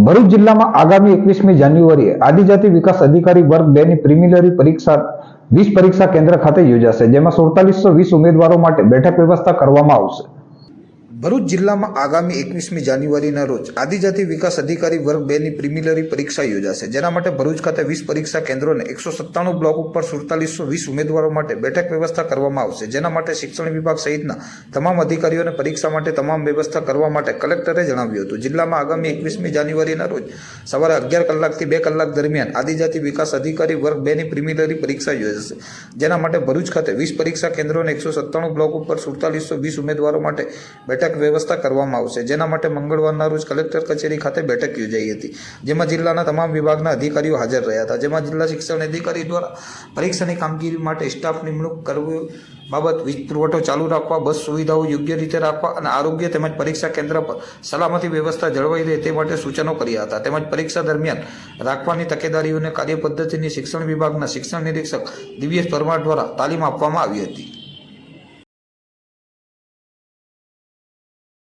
ભરૂચ જિલ્લામાં આગામી 21મી જાન્યુઆરીએ આદિજાતિ વિકાસ અધિકારી વર્ગ 2 ની પ્રિલિમિનરી પરીક્ષા 20 પરીક્ષા કેન્દ્ર ખાતે યોજાશે, જેમાં 4720 ઉમેદવારો માટે બેઠક વ્યવસ્થા કરવામાં આવશે। ભરૂચ જિલ્લામાં આગામી 21મી જાન્યુઆરીના રોજ આદિજાતિ વિકાસ અધિકારી વર્ગ 2 ની પ્રિલિમિનરી પરીક્ષા યોજાશે, જેના માટે ભરૂચ ખાતે 20 પરીક્ષા કેન્દ્રોને 197 બ્લોક ઉપર 4720 ઉમેદવારો માટે બેઠક વ્યવસ્થા કરવામાં આવશે, જેના માટે શિક્ષણ વિભાગ સહિતના તમામ અધિકારીઓને પરીક્ષા માટે તમામ વ્યવસ્થા કરવા માટે કલેક્ટરે જણાવ્યું હતું। જિલ્લામાં આગામી 21મી જાન્યુઆરીના રોજ સવારે 11 કલાકથી 2 કલાક દરમિયાન આદિજાતિ વિકાસ અધિકારી વર્ગ 2 ની પ્રિલિમિનરી પરીક્ષા યોજાશે, જેના માટે ભરૂચ ખાતે 20 પરીક્ષા કેન્દ્રોને 197 બ્લોક ઉપર 4720 ઉમેદવારો માટે બેઠક વ્યવસ્થા કરવામાં આવશે, જેના માટે મંગળવારના રોજ કલેક્ટર કચેરી ખાતે બેઠક યોજાઈ હતી, જેમાં જિલ્લાના તમામ વિભાગના અધિકારીઓ હાજર રહ્યા હતા। જેમાં જિલ્લા શિક્ષણ અધિકારી દ્વારા પરીક્ષાની કામગીરી માટે સ્ટાફ નિમણૂક કરવી બાબત, વીજ પુરવઠો ચાલુ રાખવા, બસ સુવિધાઓ યોગ્ય રીતે રાખવા અને આરોગ્ય તેમજ પરીક્ષા કેન્દ્ર પર સલામતી વ્યવસ્થા જળવાઈ રહે તે માટે સૂચનો કર્યા હતા। તેમજ પરીક્ષા દરમિયાન રાખવાની તકેદારીઓને કાર્યપદ્ધતિની શિક્ષણ વિભાગના શિક્ષણ નિરીક્ષક દિવ્યેશ પરમાર દ્વારા તાલીમ આપવામાં આવી હતી।